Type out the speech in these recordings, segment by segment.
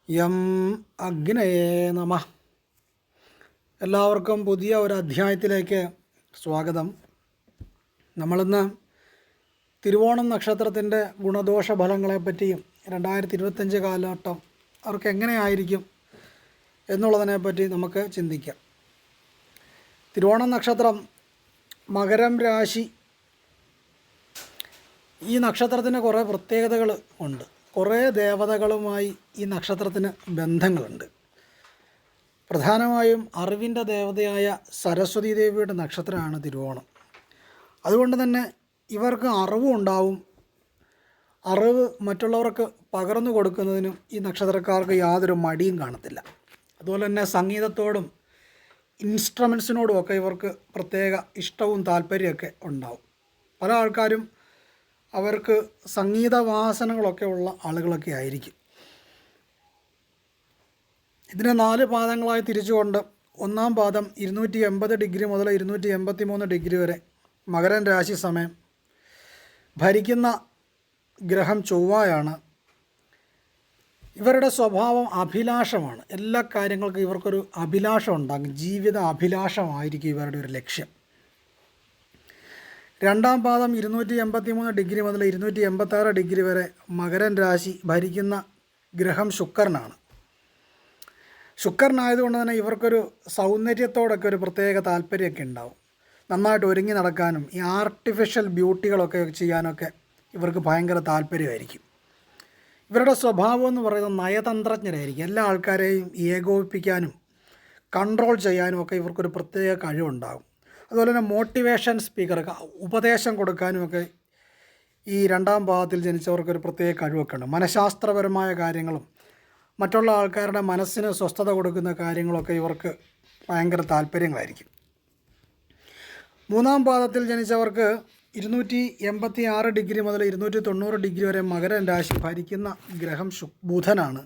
യം അഗ്നയേ നമ. എല്ലാവർക്കും പുതിയ ഒരു അധ്യായത്തിലേക്ക് സ്വാഗതം. നമ്മളിന്ന് തിരുവോണം നക്ഷത്രത്തിൻ്റെ ഗുണദോഷ ഫലങ്ങളെപ്പറ്റിയും 2025 കാലഘട്ടം അവർക്ക് എങ്ങനെയായിരിക്കും എന്നുള്ളതിനെപ്പറ്റി നമുക്ക് ചിന്തിക്കാം. തിരുവോണം നക്ഷത്രം മകരം രാശി. ഈ നക്ഷത്രത്തിന് കുറേ പ്രത്യേകതകൾ ഉണ്ട്. കുറേ ദേവതകളുമായി ഈ നക്ഷത്രത്തിന് ബന്ധങ്ങളുണ്ട്. പ്രധാനമായും അറിവിൻ്റെ ദേവതയായ സരസ്വതി ദേവിയുടെ നക്ഷത്രമാണ് തിരുവോണം. അതുകൊണ്ട് തന്നെ ഇവർക്ക് അറിവും ഉണ്ടാവും. അറിവ് മറ്റുള്ളവർക്ക് പകർന്നു കൊടുക്കുന്നതിനും ഈ നക്ഷത്രക്കാർക്ക് യാതൊരു മടിയും കാണത്തില്ല. അതുപോലെ തന്നെ സംഗീതത്തോടും ഇൻസ്ട്രുമെൻസിനോടും ഒക്കെ ഇവർക്ക് പ്രത്യേക ഇഷ്ടവും താല്പര്യമൊക്കെ ഉണ്ടാവും. പല ആൾക്കാരും അവർക്ക് സംഗീത വാസനകളൊക്കെ ഉള്ള ആളുകളൊക്കെ ആയിരിക്കും. ഇതിനെ 4 പാദങ്ങളായി തിരിച്ചുകൊണ്ട് ഒന്നാം പാദം 280 ഡിഗ്രി മുതൽ 283 ഡിഗ്രി വരെ മകരം രാശി സമയം. ഭരിക്കുന്ന ഗ്രഹം ചൊവ്വയാണ്. ഇവരുടെ സ്വഭാവം അഭിലാഷമാണ്. എല്ലാ കാര്യങ്ങൾക്കും ഇവർക്കൊരു അഭിലാഷം ഉണ്ടാകും. ജീവിത അഭിലാഷമായിരിക്കും ഇവരുടെ ഒരു ലക്ഷ്യം. രണ്ടാം പാദം 283 ഡിഗ്രി മുതൽ 286 ഡിഗ്രി വരെ മകരം രാശി. ഭരിക്കുന്ന ഗ്രഹം ശുക്രനാണ്. ശുക്രനായതുകൊണ്ട് തന്നെ ഇവർക്കൊരു സൗന്ദര്യത്തോടൊക്കെ ഒരു പ്രത്യേക താല്പര്യമൊക്കെ ഉണ്ടാവും. നന്നായിട്ട് ഒരുങ്ങി നടക്കാനും ഈ ആർട്ടിഫിഷ്യൽ ബ്യൂട്ടികളൊക്കെ ചെയ്യാനൊക്കെ ഇവർക്ക് ഭയങ്കര താല്പര്യമായിരിക്കും. ഇവരുടെ സ്വഭാവം എന്ന് പറയുന്നത് നയതന്ത്രജ്ഞരായിരിക്കും. എല്ലാ ആൾക്കാരെയും ഏകോപിപ്പിക്കാനും കൺട്രോൾ ചെയ്യാനും ഒക്കെ ഇവർക്കൊരു പ്രത്യേക കഴിവുണ്ടാകും. അതുപോലെ തന്നെ മോട്ടിവേഷൻ സ്പീക്കർ, ഉപദേശം കൊടുക്കാനുമൊക്കെ ഈ രണ്ടാം പാദത്തിൽ ജനിച്ചവർക്കൊരു പ്രത്യേക കഴിവൊക്കെ ഉണ്ട്. മനഃശാസ്ത്രപരമായ കാര്യങ്ങളും മറ്റുള്ള ആൾക്കാരുടെ മനസ്സിന് സ്വസ്ഥത കൊടുക്കുന്ന കാര്യങ്ങളൊക്കെ ഇവർക്ക് ഭയങ്കര താല്പര്യങ്ങളായിരിക്കും. മൂന്നാം പാദത്തിൽ ജനിച്ചവർക്ക് 286 ഡിഗ്രി മുതൽ 290 ഡിഗ്രി വരെ മകരം രാശി. ഭരിക്കുന്ന ഗ്രഹം ബുധനാണ്.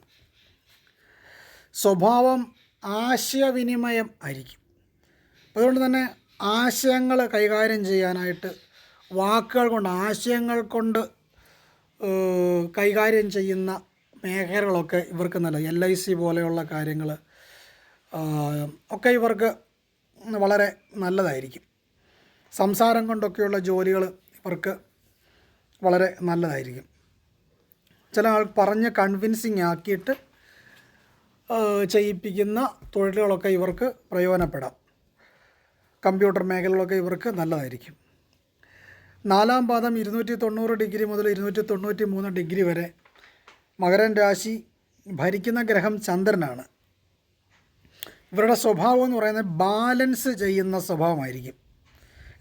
സ്വഭാവം ആശയവിനിമയം ആയിരിക്കും. അതുകൊണ്ട് തന്നെ ആശയങ്ങൾ കൈകാര്യം ചെയ്യാനായിട്ട് വാക്കുകൾ കൊണ്ട്, ആശയങ്ങൾ കൊണ്ട് കൈകാര്യം ചെയ്യുന്ന മേഖലകളൊക്കെ ഇവർക്ക് നല്ല LIC പോലെയുള്ള കാര്യങ്ങൾ ഒക്കെ ഇവർക്ക് വളരെ നല്ലതായിരിക്കും. സംസാരം കൊണ്ടൊക്കെയുള്ള ജോലികൾ ഇവർക്ക് വളരെ നല്ലതായിരിക്കും. ചില ആൾ പറഞ്ഞ് കൺവിൻസിങ് ആക്കിയിട്ട് ചെയ്യിപ്പിക്കുന്ന തൊഴിലുകളൊക്കെ ഇവർക്ക് പ്രയോജനപ്പെടാം. കമ്പ്യൂട്ടർ മേഖലകളൊക്കെ ഇവർക്ക് നല്ലതായിരിക്കും. നാലാം പാദം 290 ഡിഗ്രി മുതൽ 293 ഡിഗ്രി വരെ മകരം രാശി. ഭരിക്കുന്ന ഗ്രഹം ചന്ദ്രനാണ്. ഇവരുടെ സ്വഭാവം എന്ന് പറയുന്നത് ബാലൻസ് ചെയ്യുന്ന സ്വഭാവമായിരിക്കും.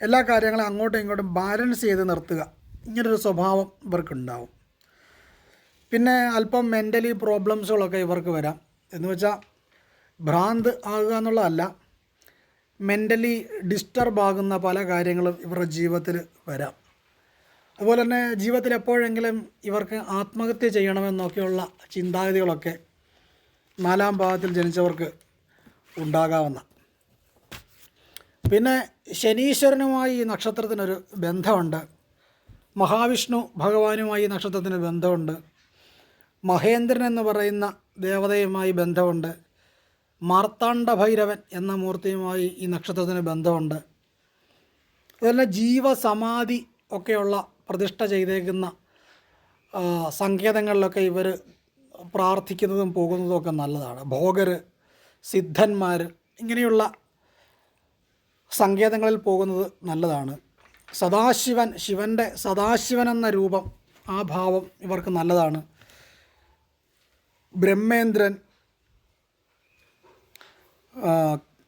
എല്ലാ കാര്യങ്ങളും അങ്ങോട്ടും ഇങ്ങോട്ടും ബാലൻസ് ചെയ്ത് നിർത്തുക, ഇങ്ങനൊരു സ്വഭാവം ഇവർക്കുണ്ടാവും. പിന്നെ അല്പം മെൻ്റലി പ്രോബ്ലംസുകളൊക്കെ ഇവർക്ക് വരാം. എന്ന് വെച്ചാൽ ഭ്രാന്ത് ആകുക എന്നുള്ളതല്ല, മെൻ്റലി ഡിസ്റ്റർബ് ആകുന്ന പല കാര്യങ്ങളും ഇവരുടെ ജീവിതത്തിൽ വരാം. അതുപോലെ തന്നെ ജീവിതത്തിൽ എപ്പോഴെങ്കിലും ഇവർക്ക് ആത്മഹത്യ ചെയ്യണമെന്നൊക്കെയുള്ള ചിന്താഗതികളൊക്കെ നാലാം പാദത്തിൽ ജനിച്ചവർക്ക് ഉണ്ടാകാവുന്ന. പിന്നെ ശനീശ്വരനുമായി ഈ നക്ഷത്രത്തിനൊരു ബന്ധമുണ്ട്. മഹാവിഷ്ണു ഭഗവാനുമായി ഈ നക്ഷത്രത്തിന് ബന്ധമുണ്ട്. മഹേന്ദ്രൻ എന്ന് പറയുന്ന ദേവതയുമായി ബന്ധമുണ്ട്. മാർത്താണ്ഡ ഭൈരവൻ എന്ന മൂർത്തിയുമായി ഈ നക്ഷത്രത്തിന് ബന്ധമുണ്ട്. അതുപോലെ ജീവസമാധി ഒക്കെയുള്ള പ്രതിഷ്ഠ ചെയ്തേക്കുന്ന സങ്കേതങ്ങളിലൊക്കെ ഇവർ പ്രാർത്ഥിക്കുന്നതും പോകുന്നതും ഒക്കെ നല്ലതാണ്. ഭോഗർ, സിദ്ധന്മാർ, ഇങ്ങനെയുള്ള സങ്കേതങ്ങളിൽ പോകുന്നത് നല്ലതാണ്. സദാശിവൻ, ശിവൻ്റെ സദാശിവൻ എന്ന രൂപം, ആ ഭാവം ഇവർക്ക് നല്ലതാണ്. ബ്രഹ്മേന്ദ്രൻ.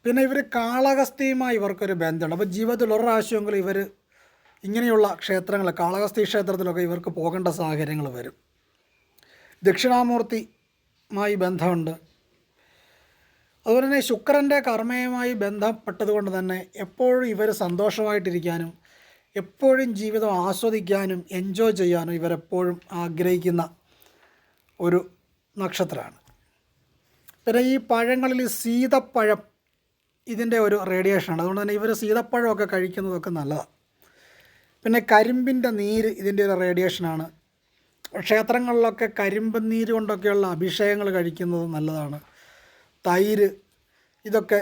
പിന്നെ ഇവർ കാളഹസ്തിയുമായി ഇവർക്കൊരു ബന്ധമുണ്ട്. അപ്പോൾ ജീവിതത്തിൽ ഒരു പ്രാവശ്യമെങ്കിലും ഇവർ ഇങ്ങനെയുള്ള ക്ഷേത്രങ്ങൾ, കാളഹസ്തി ക്ഷേത്രത്തിലൊക്കെ ഇവർക്ക് പോകേണ്ട സാഹചര്യങ്ങൾ വരും. ദക്ഷിണാമൂർത്തിയുമായി ബന്ധമുണ്ട്. അതുപോലെ തന്നെ ശുക്രൻ്റെ കർമ്മയുമായി ബന്ധപ്പെട്ടതുകൊണ്ട് തന്നെ എപ്പോഴും ഇവർ സന്തോഷമായിട്ടിരിക്കാനും എപ്പോഴും ജീവിതം ആസ്വദിക്കാനും എൻജോയ് ചെയ്യാനും ഇവരെപ്പോഴും ആഗ്രഹിക്കുന്ന ഒരു നക്ഷത്രമാണ്. പിന്നെ ഈ പഴങ്ങളിൽ സീതപ്പഴം ഇതിൻ്റെ ഒരു റേഡിയേഷനാണ്. അതുകൊണ്ട് തന്നെ ഇവർ സീതപ്പഴമൊക്കെ കഴിക്കുന്നതൊക്കെ നല്ലതാണ്. പിന്നെ കരിമ്പിൻ്റെ നീര് ഇതിൻ്റെ ഒരു റേഡിയേഷനാണ്. ക്ഷേത്രങ്ങളിലൊക്കെ കരിമ്പന്നീര് കൊണ്ടൊക്കെയുള്ള അഭിഷേകങ്ങൾ കഴിക്കുന്നത് നല്ലതാണ്. തൈര് ഇതൊക്കെ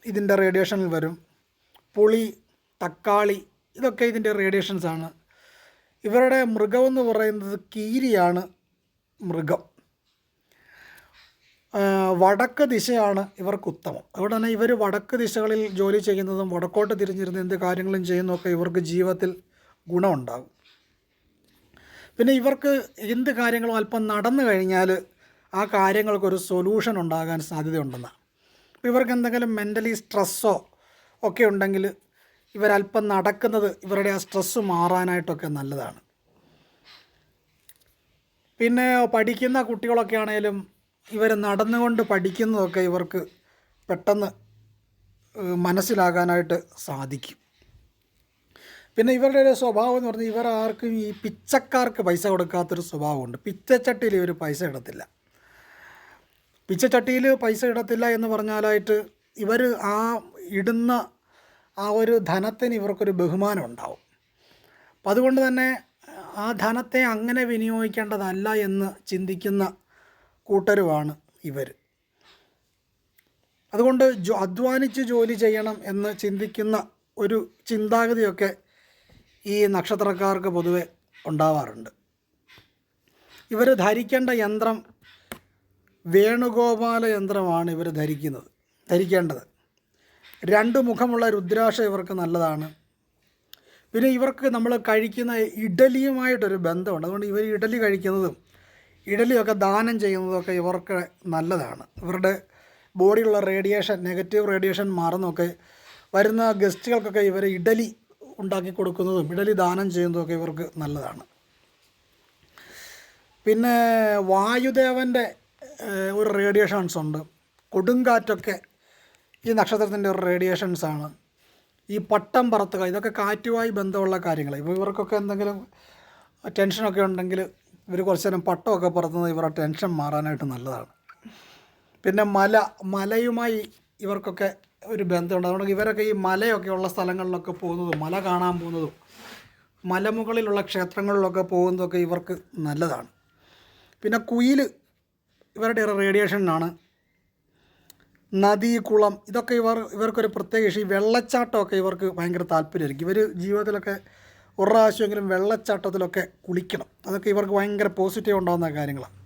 ഇതിൻ്റെ റേഡിയേഷനിൽ വരും. പുളി, തക്കാളി ഇതൊക്കെ ഇതിൻ്റെ റേഡിയേഷൻസാണ്. ഇവരുടെ മൃഗമെന്ന് പറയുന്നത് കീരിയാണ് മൃഗം. വടക്ക് ദിശയാണ് ഇവർക്ക് ഉത്തമം. അതുകൊണ്ട് തന്നെ ഇവർ വടക്ക് ദിശകളിൽ ജോലി ചെയ്യുന്നതും വടക്കോട്ട് തിരിഞ്ഞിരുന്ന് എന്ത് കാര്യങ്ങളും ചെയ്യുന്നതൊക്കെ ഇവർക്ക് ജീവിതത്തിൽ ഗുണമുണ്ടാകും. പിന്നെ ഇവർക്ക് എന്ത് കാര്യങ്ങളും അല്പം നടന്നു കഴിഞ്ഞാൽ ആ കാര്യങ്ങൾക്കൊരു സൊല്യൂഷൻ ഉണ്ടാകാൻ സാധ്യതയുണ്ടെന്നാണ്. അപ്പോൾ ഇവർക്ക് എന്തെങ്കിലും മെൻ്റലി സ്ട്രെസ്സോ ഒക്കെ ഉണ്ടെങ്കിൽ ഇവരല്പം നടക്കുന്നത് ഇവരുടെ ആ സ്ട്രെസ്സ് മാറാനായിട്ടൊക്കെ നല്ലതാണ്. പിന്നെ പഠിക്കുന്ന കുട്ടികളൊക്കെ ആണെങ്കിലും ഇവർ നടന്നുകൊണ്ട് പഠിക്കുന്നതൊക്കെ ഇവർക്ക് പെട്ടെന്ന് മനസ്സിലാകാനായിട്ട് സാധിക്കും. പിന്നെ ഇവരുടെ ഒരു സ്വഭാവം എന്ന് പറഞ്ഞാൽ ഇവർ ആർക്കും ഈ പിച്ചക്കാർക്ക് പൈസ കൊടുക്കാത്തൊരു സ്വഭാവമുണ്ട്. പിച്ചച്ചട്ടിയിൽ ഇവർ പൈസ ഇടത്തില്ല. പിച്ചച്ചട്ടിയിൽ പൈസ ഇടത്തില്ല എന്ന് പറഞ്ഞാലായിട്ട് ഇവർ ആ ഇടുന്ന ആ ഒരു ധനത്തിന് ഇവർക്കൊരു ബഹുമാനം ഉണ്ടാവും. അപ്പം അതുകൊണ്ട് തന്നെ ആ ധനത്തെ അങ്ങനെ വിനിയോഗിക്കേണ്ടതല്ല എന്ന് ചിന്തിക്കുന്ന കൂട്ടരുമാണ് ഇവർ. അതുകൊണ്ട് അധ്വാനിച്ച് ജോലി ചെയ്യണം എന്ന് ചിന്തിക്കുന്ന ഒരു ചിന്താഗതിയൊക്കെ ഈ നക്ഷത്രക്കാർക്ക് പൊതുവെ ഉണ്ടാവാറുണ്ട്. ഇവർ ധരിക്കേണ്ട യന്ത്രം വേണുഗോപാല യന്ത്രമാണ് ഇവർ ധരിക്കേണ്ടത്. 2 മുഖമുള്ള രുദ്രാക്ഷ ഇവർക്ക് നല്ലതാണ്. പിന്നെ ഇവർക്ക് നമ്മൾ കഴിക്കുന്ന ഇഡലിയുമായിട്ടൊരു ബന്ധമുണ്ട്. അതുകൊണ്ട് ഇവർ ഇഡലി കഴിക്കുന്നതും ഇഡലിയൊക്കെ ദാനം ചെയ്യുന്നതൊക്കെ ഇവർക്ക് നല്ലതാണ്. ഇവരുടെ ബോഡിയിലുള്ള റേഡിയേഷൻ, നെഗറ്റീവ് റേഡിയേഷൻ മാറുന്നതൊക്കെ വരുന്ന ഗസ്റ്റുകൾക്കൊക്കെ ഇവർ ഇഡലി ഉണ്ടാക്കി കൊടുക്കുന്നതും ഇഡലി ദാനം ചെയ്യുന്നതൊക്കെ ഇവർക്ക് നല്ലതാണ്. പിന്നെ വായുദേവൻ്റെ ഒരു റേഡിയേഷൻസ് ഉണ്ട്. കൊടുങ്കാറ്റൊക്കെ ഈ നക്ഷത്രത്തിൻ്റെ ഒരു റേഡിയേഷൻസാണ്. ഈ പട്ടം പറത്തുക ഇതൊക്കെ കാറ്റുമായി ബന്ധമുള്ള കാര്യങ്ങൾ. ഇപ്പോൾ ഇവർക്കൊക്കെ എന്തെങ്കിലും ടെൻഷനൊക്കെ ഉണ്ടെങ്കിൽ ഇവർ കുറച്ച് നേരം പട്ടമൊക്കെ പറത്തുന്നത് ഇവരുടെ ടെൻഷൻ മാറാനായിട്ട് നല്ലതാണ്. പിന്നെ മലയുമായി ഇവർക്കൊക്കെ ഒരു ബന്ധമുണ്ട്. അതുകൊണ്ട് ഇവരൊക്കെ ഈ മലയൊക്കെ ഉള്ള സ്ഥലങ്ങളിലൊക്കെ പോകുന്നതും മല കാണാൻ പോകുന്നതും മലമുകളിലുള്ള ക്ഷേത്രങ്ങളിലൊക്കെ പോകുന്നതൊക്കെ ഇവർക്ക് നല്ലതാണ്. പിന്നെ കുയിൽ ഇവരുടെ റേഡിയേഷനാണ്. നദി, കുളം ഇതൊക്കെ ഇവർക്കൊരു പ്രത്യേക ഈ വെള്ളച്ചാട്ടമൊക്കെ ഇവർക്ക് ഭയങ്കര താല്പര്യമായിരിക്കും. ഇവർ ജീവിതത്തിലൊക്കെ ഒരു പ്രാവശ്യമെങ്കിലും വെള്ളച്ചാട്ടത്തിലൊക്കെ കുളിക്കണം. അതൊക്കെ ഇവർക്ക് ഭയങ്കര പോസിറ്റീവ് ഉണ്ടാകുന്ന കാര്യങ്ങളാണ്.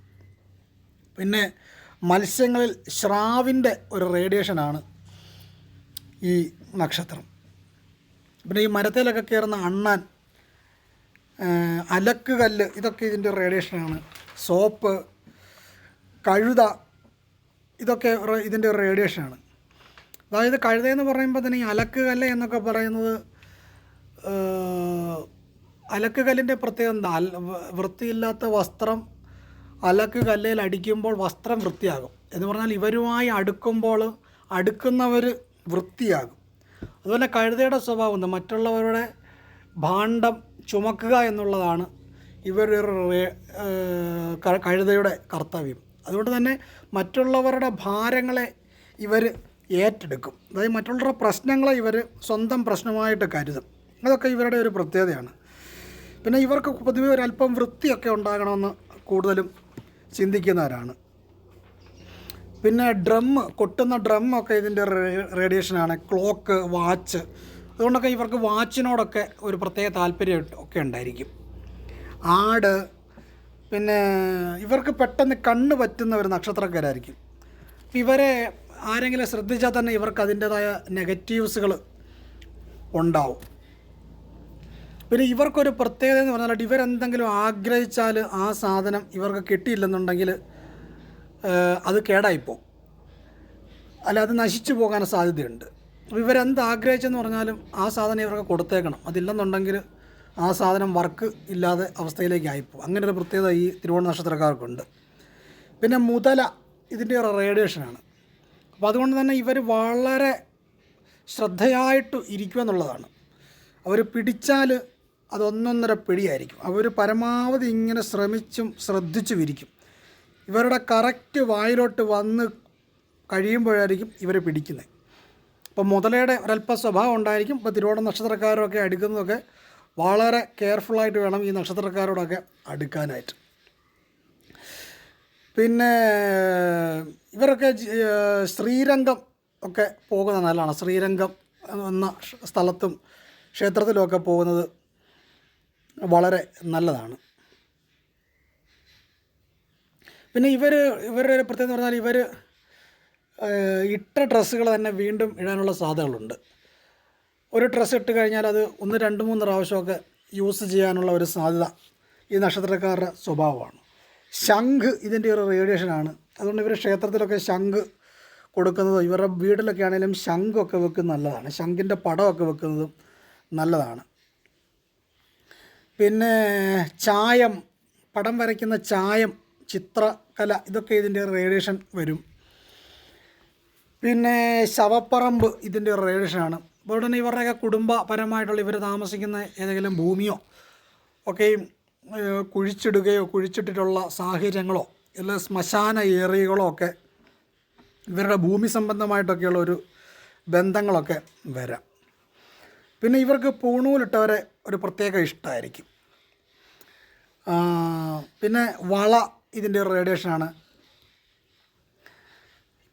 പിന്നെ മത്സ്യങ്ങളിൽ സ്രാവിൻ്റെ ഒരു റേഡിയേഷനാണ് ഈ നക്ഷത്രം. പിന്നെ ഈ മരത്തിലൊക്കെ കയറുന്ന അണ്ണാൻ, അലക്ക് കല്ല് ഇതൊക്കെ ഇതിൻ്റെ റേഡിയേഷനാണ്. സോപ്പ്, കഴുത ഇതൊക്കെ ഇതിൻ്റെ ഒരു റേഡിയേഷനാണ്. അതായത് കഴുതയെന്ന് പറയുമ്പോൾ തന്നെ ഈ അലക്ക് കല്ല് എന്നൊക്കെ പറയുന്നത് അലക്ക് കല്ലിൻ്റെ പ്രത്യേകത എന്താ? വൃത്തിയില്ലാത്ത വസ്ത്രം അലക്ക് കല്ലിൽ അടിക്കുമ്പോൾ വസ്ത്രം വൃത്തിയാകും എന്ന് പറഞ്ഞാൽ ഇവരുമായി അടുക്കുന്നവർ വൃത്തിയാകും. അതുപോലെ കഴുതയുടെ സ്വഭാവം ഉണ്ട്. മറ്റുള്ളവരുടെ ഭാണ്ഡം ചുമക്കുക എന്നുള്ളതാണ് ഇവരുടെ കഴുതയുടെ കർത്തവ്യം. അതുകൊണ്ട് തന്നെ മറ്റുള്ളവരുടെ ഭാരങ്ങളെ ഇവർ ഏറ്റെടുക്കും. അതായത് മറ്റുള്ളവരുടെ പ്രശ്നങ്ങളെ ഇവർ സ്വന്തം പ്രശ്നമായിട്ട് കരുതും. അതൊക്കെ ഇവരുടെ ഒരു പ്രത്യേകതയാണ്. പിന്നെ ഇവർക്ക് പൊതുവെ ഒരല്പം വൃത്തിയൊക്കെ ഉണ്ടാകണമെന്ന് കൂടുതലും ചിന്തിക്കുന്നവരാണ്. പിന്നെ കൊട്ടുന്ന ഡ്രമ്മൊക്കെ ഇതിൻ്റെ റേഡിയേഷനാണ്. ക്ലോക്ക്, വാച്ച് അതുകൊണ്ടൊക്കെ ഇവർക്ക് വാച്ചിനോടൊക്കെ ഒരു പ്രത്യേക താല്പര്യം ഒക്കെ ഉണ്ടായിരിക്കും. ആട്, പിന്നെ ഇവർക്ക് പെട്ടെന്ന് കണ്ണ് പറ്റുന്ന ഒരു നക്ഷത്രക്കാരായിരിക്കും. ഇവരെ ആരെങ്കിലും ശ്രദ്ധിച്ചാൽ തന്നെ ഇവർക്ക് അതിൻ്റേതായ നെഗറ്റീവ്സുകൾ ഉണ്ടാവും. പിന്നെ ഇവർക്കൊരു പ്രത്യേകത എന്ന് പറഞ്ഞാൽ ഇവരെന്തെങ്കിലും ആഗ്രഹിച്ചാൽ ആ സാധനം ഇവർക്ക് കിട്ടിയില്ലെന്നുണ്ടെങ്കിൽ അത് കേടായിപ്പോവും, അല്ല അത് നശിച്ചു പോകാൻ സാധ്യതയുണ്ട്. അപ്പോൾ ഇവരെന്ത് ആഗ്രഹിച്ചെന്ന് പറഞ്ഞാലും ആ സാധനം ഇവർക്ക് കൊടുത്തേക്കണം. അതില്ലെന്നുണ്ടെങ്കിൽ ആ സാധനം വർക്ക് ഇല്ലാതെ അവസ്ഥയിലേക്ക് ആയിപ്പോവും. അങ്ങനെ ഒരു പ്രത്യേകത ഈ തിരുവോണ നക്ഷത്രക്കാർക്കുണ്ട്. പിന്നെ മുതല ഇതിൻ്റെ റേഡിയേഷനാണ്. അപ്പോൾ അതുകൊണ്ട് തന്നെ ഇവർ വളരെ ശ്രദ്ധയായിട്ട് ഇരിക്കുക എന്നുള്ളതാണ്. അവർ പിടിച്ചാൽ അതൊന്നൊന്നര പിടിയായിരിക്കും. അവർ പരമാവധി ഇങ്ങനെ ശ്രദ്ധിച്ചും ഇരിക്കും. ഇവരുടെ കറക്റ്റ് വായിലോട്ട് വന്ന് കഴിയുമ്പോഴായിരിക്കും ഇവർ പിടിക്കുന്നത്. അപ്പോൾ മുതലയുടെ ഒരല്പ സ്വഭാവം ഉണ്ടായിരിക്കും. ഇപ്പോൾ തിരുവോണ നക്ഷത്രക്കാരൊക്കെ അടുക്കുന്നതൊക്കെ വളരെ കെയർഫുള്ളായിട്ട് വേണം ഈ നക്ഷത്രക്കാരോടൊക്കെ അടുക്കാനായിട്ട്. പിന്നെ ഇവരൊക്കെ ശ്രീരംഗം ഒക്കെ പോകുന്നത് നല്ലതാണ്. ശ്രീരംഗം എന്ന സ്ഥലത്തും ക്ഷേത്രത്തിലുമൊക്കെ പോകുന്നത് വളരെ നല്ലതാണ്. പിന്നെ ഇവരുടെ ഒരു പ്രത്യേകത എന്ന് പറഞ്ഞാൽ ഇവർ ഇട്ട ഡ്രസ്സുകൾ തന്നെ വീണ്ടും ഇടാനുള്ള സാധ്യതകളുണ്ട്. ഒരു ഡ്രസ്സ് ഇട്ട് കഴിഞ്ഞാൽ അത് 1, 2, 3 പ്രാവശ്യമൊക്കെ യൂസ് ചെയ്യാനുള്ള ഒരു സാധ്യത ഈ നക്ഷത്രക്കാരുടെ സ്വഭാവമാണ്. ശംഖ് ഇതിൻ്റെ ഒരു റേഡിയേഷനാണ്. അതുകൊണ്ട് ഇവർ ക്ഷേത്രത്തിലൊക്കെ ശംഖ് കൊടുക്കുന്നതും ഇവരുടെ വീട്ടിലൊക്കെ ആണെങ്കിലും ശംഖൊക്കെ വെക്കുന്നത് നല്ലതാണ്. ശംഖിൻ്റെ പടമൊക്കെ വെക്കുന്നതും നല്ലതാണ്. പിന്നെ ചായം, പടം വരയ്ക്കുന്ന ചായം, ചിത്രകല, ഇതൊക്കെ ഇതിൻ്റെ റേഡിയേഷൻ വരും. പിന്നെ ശവപ്പറമ്പ് ഇതിൻ്റെ ഒരു റേഡിയേഷനാണ്. അതുകൊണ്ട് തന്നെ ഇവരുടെയൊക്കെ കുടുംബപരമായിട്ടുള്ള ഇവർ താമസിക്കുന്ന ഏതെങ്കിലും ഭൂമിയോ ഒക്കെയും കുഴിച്ചിട്ടിട്ടുള്ള സാഹചര്യങ്ങളോ അല്ല ശ്മശാന ഏറിയകളോ ഒക്കെ ഇവരുടെ ഭൂമി സംബന്ധമായിട്ടൊക്കെയുള്ള ഒരു ബന്ധങ്ങളൊക്കെ വരാം. പിന്നെ ഇവർക്ക് പൂണൂലിട്ടവരെ ഒരു പ്രത്യേക ഇഷ്ടമായിരിക്കും. പിന്നെ വള ഇതിൻ്റെ ഒരു റേഡിയേഷനാണ്.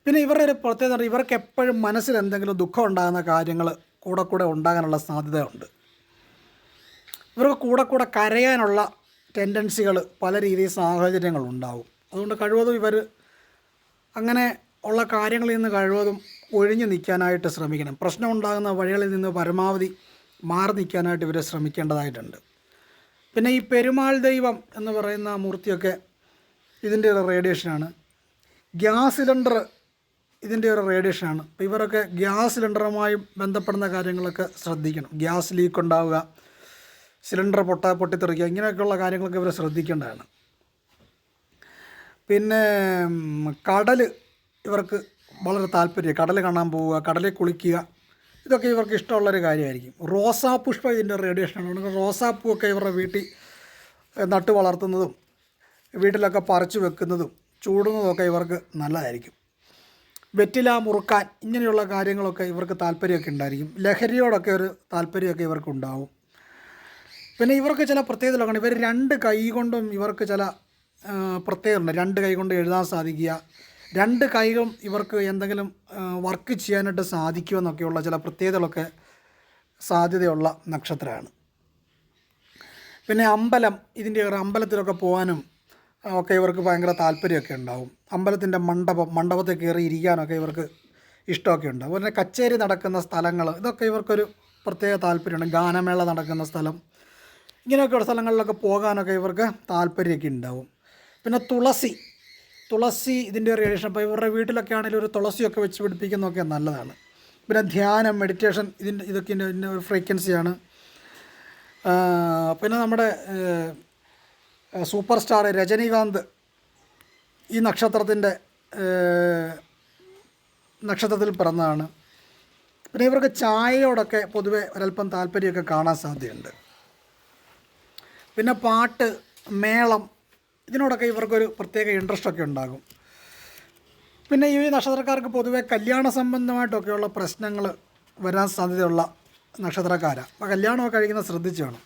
പിന്നെ ഇവരുടെ ഒരു പ്രത്യേകത ഇവർക്ക് എപ്പോഴും മനസ്സിൽ എന്തെങ്കിലും ദുഃഖം ഉണ്ടാകുന്ന കാര്യങ്ങൾ കൂടെ ഉണ്ടാകാനുള്ള സാധ്യതയുണ്ട്. ഇവർക്ക് കൂടെ കരയാനുള്ള ടെൻഡൻസികൾ പല രീതിയിൽ സാഹചര്യങ്ങളുണ്ടാവും. അതുകൊണ്ട് കഴിവതും ഇവർ അങ്ങനെ ഉള്ള കാര്യങ്ങളിൽ നിന്ന് കഴിവതും ഒഴിഞ്ഞു നിൽക്കാനായിട്ട് ശ്രമിക്കണം. പ്രശ്നം ഉണ്ടാകുന്ന വഴികളിൽ നിന്ന് പരമാവധി മാറി നിൽക്കാനായിട്ട് ഇവർ ശ്രമിക്കേണ്ടതായിട്ടുണ്ട്. പിന്നെ ഈ പെരുമാൾ ദൈവം എന്ന് പറയുന്ന മൂർത്തിയൊക്കെ ഇതിൻ്റെ ഒരു റേഡിയേഷനാണ്. ഗ്യാസ് സിലിണ്ടർ ഇതിൻ്റെ ഒരു റേഡിയേഷനാണ്. അപ്പോൾ ഇവരൊക്കെ ഗ്യാസ് സിലിണ്ടറുമായി ബന്ധപ്പെടുന്ന കാര്യങ്ങളൊക്കെ ശ്രദ്ധിക്കണം. ഗ്യാസ് ലീക്ക് ഉണ്ടാവുക, സിലിണ്ടർ പൊട്ടിത്തെറിക്കുക, ഇങ്ങനെയൊക്കെയുള്ള കാര്യങ്ങളൊക്കെ ഇവർ ശ്രദ്ധിക്കേണ്ടതാണ്. പിന്നെ കടൽ ഇവർക്ക് വളരെ താല്പര്യം. കടൽ കാണാൻ പോവുക, കടലിൽ കുളിക്കുക, ഇതൊക്കെ ഇവർക്ക് ഇഷ്ടമുള്ളൊരു കാര്യമായിരിക്കും. റോസാപുഷ്പം ഇതിൻ്റെ റേഡിയേഷനാണ്. റോസാപ്പൂവൊക്കെ ഇവരുടെ വീട്ടിൽ നട്ട് വളർത്തുന്നതും വീട്ടിലൊക്കെ പറിച്ചു വെക്കുന്നതും ചൂടുന്നതൊക്കെ ഇവർക്ക് നല്ലതായിരിക്കും. വെറ്റില മുറുക്കാൻ, ഇങ്ങനെയുള്ള കാര്യങ്ങളൊക്കെ ഇവർക്ക് താല്പര്യമൊക്കെ ഉണ്ടായിരിക്കും. ലഹരിയോടൊക്കെ ഒരു താല്പര്യമൊക്കെ ഇവർക്കുണ്ടാവും. പിന്നെ ഇവർക്ക് ചില പ്രത്യേകതകളാണ്. ഇവർ 2 കൈ കൊണ്ടും ഇവർക്ക് ചില പ്രത്യേകതയുണ്ട്. 2 കൈ കൊണ്ട് എഴുതാൻ സാധിക്കുക, 2 കൈകളും ഇവർക്ക് എന്തെങ്കിലും വർക്ക് ചെയ്യാനായിട്ട് സാധിക്കുമെന്നൊക്കെയുള്ള ചില പ്രത്യേകതകളൊക്കെ സാധ്യതയുള്ള നക്ഷത്രമാണ്. പിന്നെ അമ്പലം, ഇതിൻ്റെ അമ്പലത്തിലൊക്കെ പോകാനും ഒക്കെ ഇവർക്ക് ഭയങ്കര താല്പര്യമൊക്കെ ഉണ്ടാവും. അമ്പലത്തിൻ്റെ മണ്ഡപത്തിൽ കയറി ഇരിക്കാനൊക്കെ ഇവർക്ക് ഇഷ്ടമൊക്കെ ഉണ്ടാവും. അതുപോലെ കച്ചേരി നടക്കുന്ന സ്ഥലങ്ങൾ, ഇതൊക്കെ ഇവർക്കൊരു പ്രത്യേക താല്പര്യമുണ്ട്. ഗാനമേള നടക്കുന്ന സ്ഥലം, ഇങ്ങനെയൊക്കെയുള്ള സ്ഥലങ്ങളിലൊക്കെ പോകാനൊക്കെ ഇവർക്ക് താല്പര്യമൊക്കെ ഉണ്ടാവും. പിന്നെ തുളസി ഇതിൻ്റെ റേഡിയേഷൻ. അപ്പോൾ ഇവരുടെ വീട്ടിലൊക്കെ ആണെങ്കിലും ഒരു തുളസിയൊക്കെ വെച്ച് പിടിപ്പിക്കുന്നതൊക്കെ നല്ലതാണ്. പിന്നെ ധ്യാനം, മെഡിറ്റേഷൻ, ഇതൊക്കെ ഇതിൻ്റെ ഒരു ഫ്രീക്വൻസിയാണ്. പിന്നെ നമ്മുടെ സൂപ്പർ സ്റ്റാർ രജനീകാന്ത് ഈ നക്ഷത്രത്തിൽ പിറന്നതാണ്. പിന്നെ ഇവർക്ക് ചായയോടൊക്കെ പൊതുവെ ഒരല്പം താല്പര്യമൊക്കെ കാണാൻ സാധ്യതയുണ്ട്. പിന്നെ പാട്ട്, മേളം, ഇതിനോടൊക്കെ ഇവർക്കൊരു പ്രത്യേക ഇൻട്രസ്റ്റൊക്കെ ഉണ്ടാകും. പിന്നെ ഈ നക്ഷത്രക്കാർക്ക് പൊതുവെ കല്യാണ സംബന്ധമായിട്ടൊക്കെയുള്ള പ്രശ്നങ്ങൾ വരാൻ സാധ്യതയുള്ള നക്ഷത്രക്കാരാണ്. അപ്പോൾ കല്യാണമൊക്കെ കഴിക്കുന്നത് ശ്രദ്ധിച്ച് വേണം.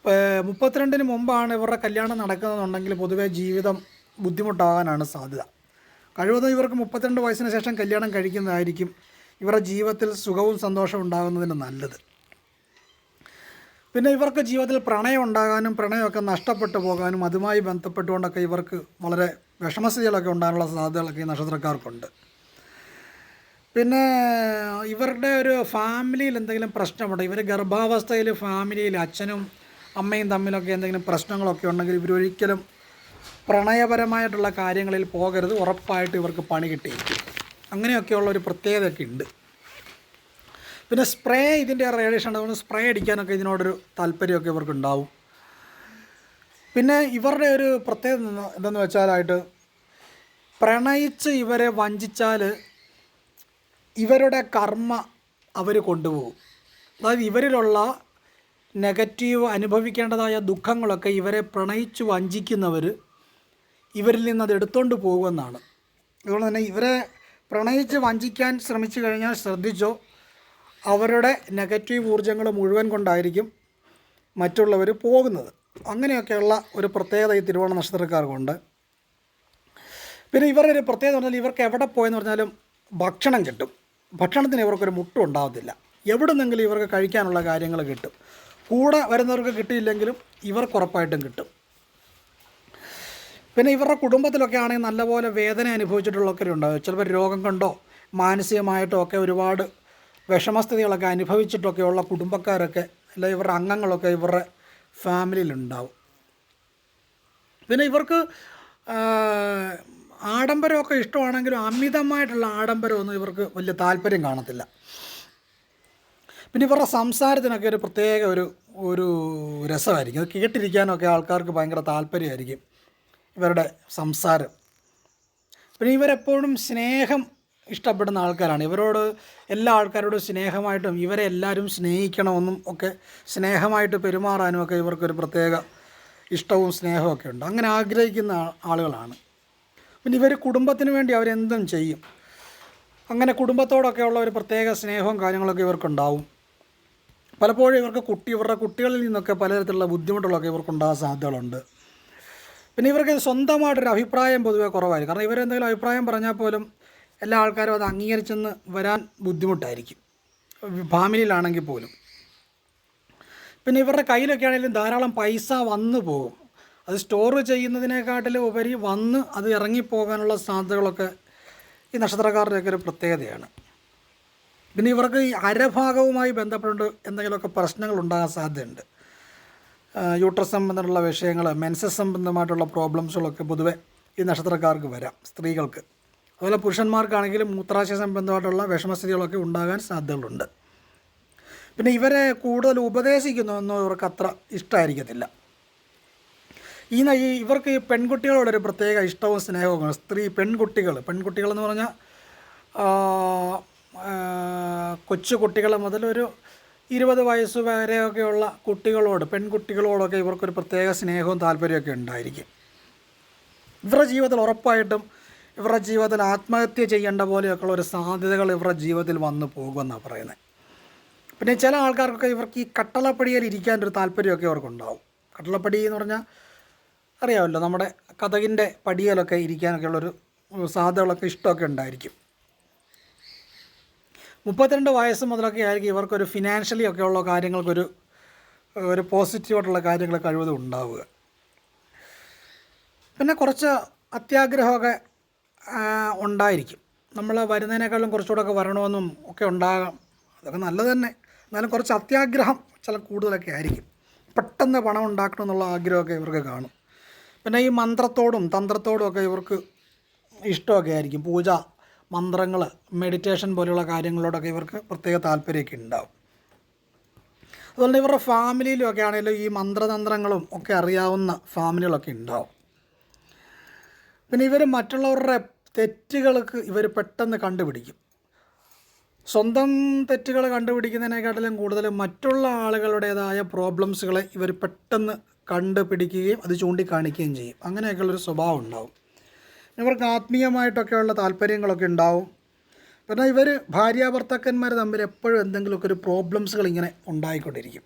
32-ന് മുമ്പാണ് ഇവരുടെ കല്യാണം നടക്കുന്നതെന്നുണ്ടെങ്കിൽ പൊതുവെ ജീവിതം ബുദ്ധിമുട്ടാകാനാണ് സാധ്യത. കഴിവതും ഇവർക്ക് 32 വയസ്സിന് ശേഷം കല്യാണം കഴിക്കുന്നതായിരിക്കും ഇവരുടെ ജീവിതത്തിൽ സുഖവും സന്തോഷവും ഉണ്ടാകുന്നതിന് നല്ലത്. പിന്നെ ഇവർക്ക് ജീവിതത്തിൽ പ്രണയം ഉണ്ടാകാനും പ്രണയമൊക്കെ നഷ്ടപ്പെട്ടു പോകാനും അതുമായി ബന്ധപ്പെട്ടുകൊണ്ടൊക്കെ ഇവർക്ക് വളരെ വിഷമസ്ഥിതികളൊക്കെ ഉണ്ടാകാനുള്ള സാധ്യതകളൊക്കെ ഈ നക്ഷത്രക്കാർക്കുണ്ട്. പിന്നെ ഇവരുടെ ഒരു ഫാമിലിയിൽ എന്തെങ്കിലും പ്രശ്നമുണ്ട്, ഇവർ ഗർഭാവസ്ഥയിൽ ഫാമിലിയിൽ അച്ഛനും അമ്മയും തമ്മിലൊക്കെ എന്തെങ്കിലും പ്രശ്നങ്ങളൊക്കെ ഉണ്ടെങ്കിൽ ഇവരൊരിക്കലും പ്രണയപരമായിട്ടുള്ള കാര്യങ്ങളിൽ പോകരുത്. ഉറപ്പായിട്ട് ഇവർക്ക് പണി കിട്ടിയിരിക്കും. അങ്ങനെയൊക്കെയുള്ള ഒരു പ്രത്യേകതയൊക്കെ ഉണ്ട്. പിന്നെ സ്പ്രേ ഇതിൻ്റെ റേഡിയേഷൻ, അതുകൊണ്ട് സ്പ്രേ അടിക്കാനൊക്കെ ഇതിനോടൊരു താല്പര്യമൊക്കെ ഇവർക്കുണ്ടാവും. പിന്നെ ഇവരുടെ ഒരു പ്രത്യേകത എന്തെന്ന് വെച്ചാലായിട്ട് പ്രണയിച്ച് ഇവരെ വഞ്ചിച്ചാൽ ഇവരുടെ കർമ്മ അവർ കൊണ്ടുപോകും. അതായത് ഇവരിലുള്ള നെഗറ്റീവ് അനുഭവിക്കേണ്ടതായ ദുഃഖങ്ങളൊക്കെ ഇവരെ പ്രണയിച്ച് വഞ്ചിക്കുന്നവർ ഇവരിൽ നിന്നത് എടുത്തുകൊണ്ട് പോകുമെന്നാണ്. അതുകൊണ്ട് തന്നെ ഇവരെ പ്രണയിച്ച് വഞ്ചിക്കാൻ ശ്രമിച്ചു കഴിഞ്ഞാൽ ശ്രദ്ധിച്ചോ, അവരുടെ നെഗറ്റീവ് ഊർജ്ജങ്ങൾ മുഴുവൻ കൊണ്ടായിരിക്കും മറ്റുള്ളവർ പോകുന്നത്. അങ്ങനെയൊക്കെയുള്ള ഒരു പ്രത്യേകത ഈ തിരുവോണ നക്ഷത്രക്കാർക്കുണ്ട്. പിന്നെ ഇവരുടെ ഒരു പ്രത്യേകത പറഞ്ഞാൽ ഇവർക്ക് എവിടെ പോയെന്ന് പറഞ്ഞാലും ഭക്ഷണം കിട്ടും. ഭക്ഷണത്തിന് ഇവർക്കൊരു മുട്ടും ഉണ്ടാകത്തില്ല. എവിടെ നിന്നെങ്കിലും ഇവർക്ക് കഴിക്കാനുള്ള കാര്യങ്ങൾ കിട്ടും. കൂടെ വരുന്നവർക്ക് കിട്ടിയില്ലെങ്കിലും ഇവർക്ക് ഉറപ്പായിട്ടും കിട്ടും. പിന്നെ ഇവരുടെ കുടുംബത്തിലൊക്കെ ആണെങ്കിൽ നല്ലപോലെ വേദന അനുഭവിച്ചിട്ടുള്ളവരൊക്കെ ഉണ്ടാകും. ചിലപ്പോൾ രോഗം കൊണ്ടോ മാനസികമായിട്ടോ ഒക്കെ ഒരുപാട് വിഷമസ്ഥിതികളൊക്കെ അനുഭവിച്ചിട്ടൊക്കെയുള്ള കുടുംബക്കാരൊക്കെ അല്ലെങ്കിൽ ഇവരുടെ അംഗങ്ങളൊക്കെ ഇവരുടെ ഫാമിലിയിലുണ്ടാവും. പിന്നെ ഇവർക്ക് ആഡംബരമൊക്കെ ഇഷ്ടമാണെങ്കിലും അമിതമായിട്ടുള്ള ആഡംബരമൊന്നും ഇവർക്ക് വലിയ താല്പര്യം കാണത്തില്ല. പിന്നെ ഇവരുടെ സംസാരത്തിനൊക്കെ ഒരു പ്രത്യേക ഒരു രസമായിരിക്കും. അത് കേട്ടിരിക്കാനൊക്കെ ആൾക്കാർക്ക് ഭയങ്കര താല്പര്യമായിരിക്കും ഇവരുടെ സംസാരം. പിന്നെ ഇവരെപ്പോഴും സ്നേഹം ഇഷ്ടപ്പെടുന്ന ആൾക്കാരാണ്. ഇവരോട് എല്ലാ ആൾക്കാരോടും സ്നേഹമായിട്ടും ഇവരെ എല്ലാവരും സ്നേഹിക്കണമെന്നും ഒക്കെ സ്നേഹമായിട്ട് പെരുമാറാനും ഒക്കെ ഇവർക്കൊരു പ്രത്യേക ഇഷ്ടവും സ്നേഹവും ഒക്കെ ഉണ്ട്. അങ്ങനെ ആഗ്രഹിക്കുന്ന ആളുകളാണ്. പിന്നെ ഇവർ കുടുംബത്തിന് വേണ്ടി അവരെന്തും ചെയ്യും. അങ്ങനെ കുടുംബത്തോടൊക്കെ ഉള്ള ഒരു പ്രത്യേക സ്നേഹവും കാര്യങ്ങളൊക്കെ ഇവർക്കുണ്ടാവും. പലപ്പോഴും ഇവരുടെ കുട്ടികളിൽ നിന്നൊക്കെ പലതരത്തിലുള്ള ബുദ്ധിമുട്ടുകളൊക്കെ ഇവർക്കുണ്ടാകാൻ സാധ്യതകളുണ്ട്. പിന്നെ ഇവർക്ക് സ്വന്തമായിട്ടൊരു അഭിപ്രായം പൊതുവെ കുറവായിരിക്കും. കാരണം ഇവരെന്തെങ്കിലും അഭിപ്രായം പറഞ്ഞാൽ പോലും എല്ലാ ആൾക്കാരും അത് അംഗീകരിച്ചെന്ന് വരാൻ ബുദ്ധിമുട്ടായിരിക്കും, ഫാമിലിയിലാണെങ്കിൽ പോലും. പിന്നെ ഇവരുടെ കയ്യിലൊക്കെ ആണെങ്കിലും ധാരാളം പൈസ വന്നു പോകും. അത് സ്റ്റോർ ചെയ്യുന്നതിനെക്കാട്ടിലും ഉപരി വന്ന് അത് ഇറങ്ങിപ്പോകാനുള്ള സാധ്യതകളൊക്കെ ഈ നക്ഷത്രക്കാരുടെയൊക്കെ ഒരു പ്രത്യേകതയാണ്. പിന്നെ ഇവർക്ക് ഈ അരഭാഗവുമായി ബന്ധപ്പെട്ട് എന്തെങ്കിലുമൊക്കെ പ്രശ്നങ്ങൾ ഉണ്ടാകാൻ സാധ്യതയുണ്ട്. യൂട്രസ് സംബന്ധമുള്ള വിഷയങ്ങൾ, മെൻസസ് സംബന്ധമായിട്ടുള്ള പ്രോബ്ലംസുകളൊക്കെ പൊതുവെ ഈ നക്ഷത്രക്കാർക്ക് വരാം, സ്ത്രീകൾക്ക്. അതുപോലെ പുരുഷന്മാർക്കാണെങ്കിലും മൂത്രാശയ സംബന്ധമായിട്ടുള്ള വിഷമസ്ഥിതികളൊക്കെ ഉണ്ടാകാൻ സാധ്യതകളുണ്ട്. പിന്നെ ഇവരെ കൂടുതൽ ഉപദേശിക്കുന്നതൊന്നും ഇവർക്ക് അത്ര ഇഷ്ടമായിരിക്കത്തില്ല. ഇവർക്ക് ഈ പെൺകുട്ടികളോടൊരു പ്രത്യേക ഇഷ്ടവും സ്നേഹവും. പെൺകുട്ടികളെന്ന് പറഞ്ഞാൽ കൊച്ചു കുട്ടികൾ മുതൽ ഒരു 20 വയസ്സ് വരെയൊക്കെയുള്ള പെൺകുട്ടികളോടൊക്കെ ഇവർക്കൊരു പ്രത്യേക സ്നേഹവും താല്പര്യമൊക്കെ ഉണ്ടായിരിക്കും. ഇവരുടെ ജീവിതത്തിൽ ഉറപ്പായിട്ടും ഇവരുടെ ജീവിതത്തിൽ ആത്മഹത്യ ചെയ്യേണ്ട പോലെയൊക്കെയുള്ള ഒരു സാധ്യതകൾ ഇവരുടെ ജീവിതത്തിൽ വന്നു പോകുമെന്നാണ് പറയുന്നത്. പിന്നെ ചില ആൾക്കാർക്കൊക്കെ ഇവർക്ക് ഈ കട്ടളപ്പടിയിൽ ഇരിക്കാനൊരു താല്പര്യമൊക്കെ ഇവർക്കുണ്ടാവും. കട്ടളപ്പടി എന്ന് പറഞ്ഞാൽ അറിയാമല്ലോ, നമ്മുടെ കതകിൻ്റെ പടിയിലൊക്കെ ഇരിക്കാനൊക്കെ ഉള്ളൊരു സാധ്യതകളൊക്കെ ഇഷ്ടമൊക്കെ ഉണ്ടായിരിക്കും. 32 വയസ്സ് മുതലൊക്കെ ആയിരിക്കും ഇവർക്കൊരു ഫിനാൻഷ്യലി ഒക്കെ ഉള്ള കാര്യങ്ങൾക്കൊരു പോസിറ്റീവായിട്ടുള്ള കാര്യങ്ങൾ കഴിവതും ഉണ്ടാവുക. പിന്നെ കുറച്ച് അത്യാഗ്രഹമൊക്കെ ഉണ്ടായിരിക്കും. നമ്മൾ വരുന്നതിനേക്കാളും കുറച്ചുകൂടെയൊക്കെ വരണമെന്നും ഒക്കെ ഉണ്ടാകാം. അതൊക്കെ നല്ലത് തന്നെ. എന്നാലും കുറച്ച് അത്യാഗ്രഹം ചില കൂടുതലൊക്കെ ആയിരിക്കും. പെട്ടെന്ന് പണം ഉണ്ടാക്കണം എന്നുള്ള ആഗ്രഹമൊക്കെ ഇവർക്ക് കാണും. പിന്നെ ഈ മന്ത്രത്തോടും തന്ത്രത്തോടും ഒക്കെ ഇവർക്ക് ഇഷ്ടമൊക്കെ ആയിരിക്കും. പൂജ, മന്ത്രങ്ങൾ, മെഡിറ്റേഷൻ പോലെയുള്ള കാര്യങ്ങളോടൊക്കെ ഇവർക്ക് പ്രത്യേക താല്പര്യമൊക്കെ ഉണ്ടാവും. അതുപോലെ ഇവരുടെ ഫാമിലിയിലും ഒക്കെ ആണെങ്കിലും ഈ മന്ത്രതന്ത്രങ്ങളും ഒക്കെ അറിയാവുന്ന ഫാമിലികളൊക്കെ ഉണ്ടാവും. പിന്നെ ഇവർ മറ്റുള്ളവരുടെ തെറ്റുകൾക്ക് ഇവർ പെട്ടെന്ന് കണ്ടുപിടിക്കും. സ്വന്തം തെറ്റുകൾ കണ്ടുപിടിക്കുന്നതിനെക്കാട്ടിലും കൂടുതലും മറ്റുള്ള ആളുകളുടേതായ പ്രോബ്ലംസുകളെ ഇവർ പെട്ടെന്ന് കണ്ടുപിടിക്കുകയും അത് ചൂണ്ടിക്കാണിക്കുകയും ചെയ്യും. അങ്ങനെയൊക്കെയുള്ളൊരു സ്വഭാവം ഉണ്ടാവും. ഇവർക്ക് ആത്മീയമായിട്ടൊക്കെയുള്ള താല്പര്യങ്ങളൊക്കെ ഉണ്ടാവും. പിന്നെ ഇവർ ഭാര്യാഭർത്താക്കന്മാർ തമ്മിൽ എപ്പോഴും എന്തെങ്കിലുമൊക്കെ ഒരു പ്രോബ്ലംസുകൾ ഇങ്ങനെ ഉണ്ടായിക്കൊണ്ടിരിക്കും.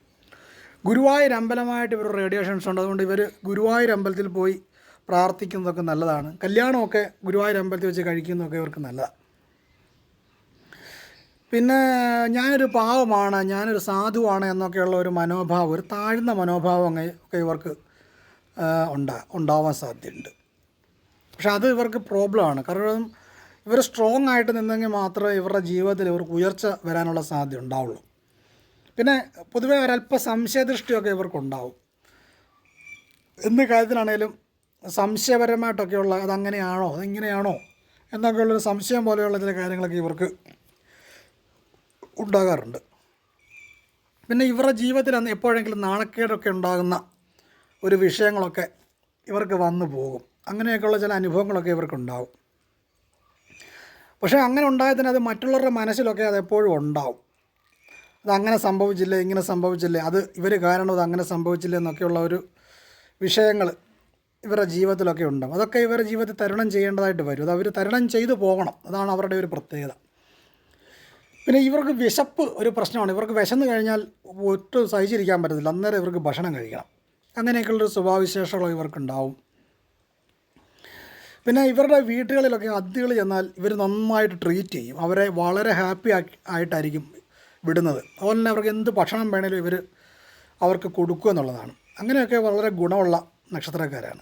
ഗുരുവായൂർ അമ്പലമായിട്ട് ഇവർ റേഡിയേഷൻസ് ഉണ്ട്. അതുകൊണ്ട് ഇവർ ഗുരുവായൂർ അമ്പലത്തിൽ പോയി പ്രാർത്ഥിക്കുന്നതൊക്കെ നല്ലതാണ്. കല്യാണമൊക്കെ ഗുരുവായൂർ അമ്പലത്തിൽ വെച്ച് കഴിക്കുന്നതൊക്കെ ഇവർക്ക് നല്ലതാണ്. പിന്നെ ഞാനൊരു പാവമാണ്, ഞാനൊരു സാധുവാണ് എന്നൊക്കെയുള്ള ഒരു മനോഭാവം, ഒരു താഴ്ന്ന മനോഭാവം ഒക്കെ ഇവർക്ക് ഉണ്ടാവാൻ സാധ്യതയുണ്ട്. പക്ഷെ അത് ഇവർക്ക് പ്രോബ്ലമാണ്. കാരണം ഇവർ സ്ട്രോങ് ആയിട്ട് നിന്നെങ്കിൽ മാത്രമേ ഇവരുടെ ജീവിതത്തിൽ ഇവർക്ക് ഉയർച്ച വരാനുള്ള സാധ്യത ഉണ്ടാവുള്ളൂ. പിന്നെ പൊതുവേ ഒരല്പ സംശയദൃഷ്ടിയൊക്കെ ഇവർക്കുണ്ടാവും. എന്ത് കാര്യത്തിലാണേലും സംശയപരമായിട്ടൊക്കെയുള്ള അതങ്ങനെയാണോ അതെങ്ങനെയാണോ എന്നൊക്കെയുള്ളൊരു സംശയം പോലെയുള്ള ചില കാര്യങ്ങളൊക്കെ ഇവർക്ക് ഉണ്ടാകാറുണ്ട്. പിന്നെ ഇവരുടെ ജീവിതത്തിൽ അന്ന് എപ്പോഴെങ്കിലും നാണക്കേടൊക്കെ ഉണ്ടാകുന്ന ഒരു വിഷയങ്ങളൊക്കെ ഇവർക്ക് വന്നു പോകും. അങ്ങനെയൊക്കെയുള്ള ചില അനുഭവങ്ങളൊക്കെ ഇവർക്കുണ്ടാവും. പക്ഷേ അങ്ങനെ ഉണ്ടായതിന് അത് മറ്റുള്ളവരുടെ മനസ്സിലൊക്കെ അതെപ്പോഴും ഉണ്ടാവും. അതങ്ങനെ സംഭവിച്ചില്ലേ, ഇങ്ങനെ സംഭവിച്ചില്ലേ, അത് ഇവർ കാരണം അത് അങ്ങനെ സംഭവിച്ചില്ലേ എന്നൊക്കെയുള്ള ഒരു വിഷയങ്ങൾ ഇവരുടെ ജീവിതത്തിലൊക്കെ ഉണ്ടാകും. അതൊക്കെ ഇവരുടെ ജീവിതത്തിൽ തരണം ചെയ്യേണ്ടതായിട്ട് വരും. അത് അവർ തരണം ചെയ്തു പോകണം. അതാണ് അവരുടെ ഒരു പ്രത്യേകത. പിന്നെ ഇവർക്ക് വിശപ്പ് ഒരു പ്രശ്നമാണ്. ഇവർക്ക് വിശന്ന് കഴിഞ്ഞാൽ ഒട്ടും സഹിച്ചിരിക്കാൻ പറ്റത്തില്ല. അന്നേരം ഇവർക്ക് ഭക്ഷണം കഴിക്കണം. അങ്ങനെയൊക്കെയുള്ളൊരു സ്വഭാവവിശേഷങ്ങൾ ഇവർക്കുണ്ടാവും. പിന്നെ ഇവരുടെ വീടുകളിലൊക്കെ അതിഥികൾ ചെന്നാൽ ഇവർ നന്നായിട്ട് ട്രീറ്റ് ചെയ്യും, അവരെ വളരെ ഹാപ്പി ആയിട്ടായിരിക്കും വിടുന്നത്. അതുപോലെ തന്നെ അവർക്ക് എന്ത് ഭക്ഷണം വേണേലും ഇവർ അവർക്ക് കൊടുക്കുക എന്നുള്ളതാണ്. അങ്ങനെയൊക്കെ വളരെ ഗുണമുള്ള നക്ഷത്രക്കാരാണ്.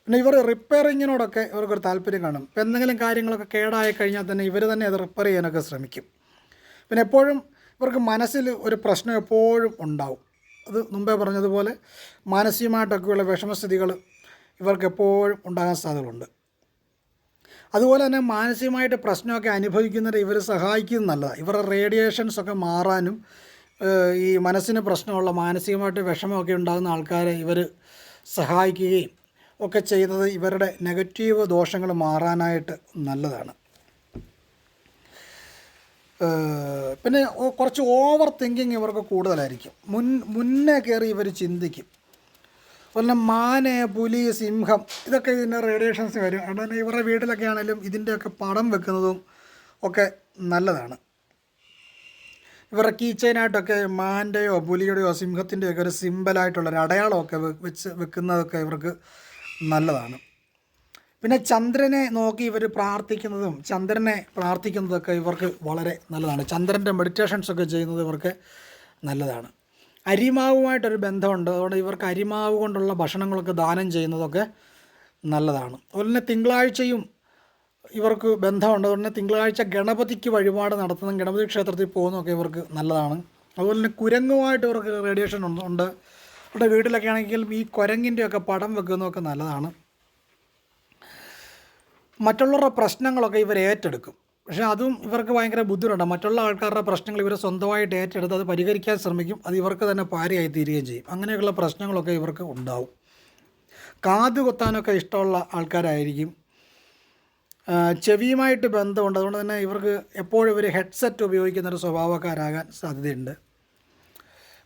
പിന്നെ ഇവർ റിപ്പയറിങ്ങിനോടൊക്കെ ഇവർക്കൊരു താല്പര്യം കാണും. ഇപ്പം എന്തെങ്കിലും കാര്യങ്ങളൊക്കെ കേടായി കഴിഞ്ഞാൽ തന്നെ ഇവർ തന്നെ അത് റിപ്പയർ ചെയ്യാനൊക്കെ ശ്രമിക്കും. പിന്നെ എപ്പോഴും ഇവർക്ക് മനസ്സിൽ ഒരു പ്രശ്നം എപ്പോഴും ഉണ്ടാവും. അത് മുമ്പേ പറഞ്ഞതുപോലെ മാനസികമായിട്ടൊക്കെയുള്ള വിഷമസ്ഥിതികൾ ഇവർക്ക് എപ്പോഴും ഉണ്ടാകാൻ സാധ്യതകളുണ്ട്. അതുപോലെ തന്നെ മാനസികമായിട്ട് പ്രശ്നമൊക്കെ അനുഭവിക്കുന്നവരെ ഇവർ സഹായിക്കുന്നത് നല്ലതാണ്. ഇവരുടെ റേഡിയേഷൻസൊക്കെ മാറാനും ഈ മനസ്സിന് പ്രശ്നമുള്ള മാനസികമായിട്ട് വിഷമമൊക്കെ ഉണ്ടാകുന്ന ആൾക്കാരെ ഇവർ സഹായിക്കുകയും ഒക്കെ ചെയ്യുന്നത് ഇവരുടെ നെഗറ്റീവ് ദോഷങ്ങൾ മാറാനായിട്ട് നല്ലതാണ്. പിന്നെ കുറച്ച് ഓവർ തിങ്കിങ് ഇവർക്ക് കൂടുതലായിരിക്കും. മുന്നേ കയറി ഇവർ ചിന്തിക്കും. അതുപോലെ മാന്, പുലി, സിംഹം ഇതൊക്കെ ഇതിൻ്റെ റേഡിയേഷൻസ് വരും. അതുകൊണ്ട് ഇവരുടെ വീട്ടിലൊക്കെ ആണെങ്കിലും ഇതിൻ്റെയൊക്കെ പടം വെക്കുന്നതും ഒക്കെ നല്ലതാണ്. ഇവരുടെ കീച്ചൈനായിട്ടൊക്കെ മാൻ്റെയോ പുലിയുടെയോ സിംഹത്തിൻ്റെയൊക്കെ ഒരു സിമ്പലായിട്ടുള്ളൊരു അടയാളമൊക്കെ വെക്കുന്നതൊക്കെ ഇവർക്ക് നല്ലതാണ്. പിന്നെ ചന്ദ്രനെ നോക്കി ഇവർ ചന്ദ്രനെ പ്രാർത്ഥിക്കുന്നതൊക്കെ ഇവർക്ക് വളരെ നല്ലതാണ്. ചന്ദ്രൻ്റെ മെഡിറ്റേഷൻസൊക്കെ ചെയ്യുന്നത് ഇവർക്ക് നല്ലതാണ്. അരിമാവുമായിട്ടൊരു ബന്ധമുണ്ട്. അതുകൊണ്ട് ഇവർക്ക് അരിമാവ് കൊണ്ടുള്ള ഭക്ഷണങ്ങളൊക്കെ ദാനം ചെയ്യുന്നതൊക്കെ നല്ലതാണ്. അതുപോലെ തന്നെ തിങ്കളാഴ്ചയും ഇവർക്ക് ബന്ധമുണ്ട്. അതുകൊണ്ട് തന്നെ തിങ്കളാഴ്ച ഗണപതിക്ക് വഴിപാട് നടത്തുന്നതും ഗണപതി ക്ഷേത്രത്തിൽ പോകുന്നതൊക്കെ ഇവർക്ക് നല്ലതാണ്. അതുപോലെ തന്നെ കുരങ്ങുമായിട്ട് ഇവർക്ക് റേഡിയേഷൻ ഉണ്ട്. ഇവിടെ വീട്ടിലൊക്കെ ആണെങ്കിൽ ഈ കുരങ്ങിൻ്റെയൊക്കെ പടം വെക്കുന്നതൊക്കെ നല്ലതാണ്. മറ്റുള്ളവരുടെ പ്രശ്നങ്ങളൊക്കെ ഇവർ ഏറ്റെടുക്കും. പക്ഷേ അതും ഇവർക്ക് ഭയങ്കര ബുദ്ധിമുട്ടുണ്ട്. മറ്റുള്ള ആൾക്കാരുടെ പ്രശ്നങ്ങൾ ഇവർ സ്വന്തമായിട്ട് ഏറ്റെടുത്ത് അത് പരിഹരിക്കാൻ ശ്രമിക്കും. അത് ഇവർക്ക് തന്നെ പാരയായി തീരുകയും ചെയ്യും. അങ്ങനെയുള്ള പ്രശ്നങ്ങളൊക്കെ ഇവർക്ക് ഉണ്ടാവും. കാത് കൊത്താനൊക്കെ ഇഷ്ടമുള്ള ആൾക്കാരായിരിക്കും. ചെവിയുമായിട്ട് ബന്ധമുണ്ട്. അതുകൊണ്ട് തന്നെ ഇവർക്ക് എപ്പോഴും ഇവർ ഹെഡ്സെറ്റ് ഉപയോഗിക്കുന്നൊരു സ്വഭാവക്കാരാകാൻ സാധ്യതയുണ്ട്.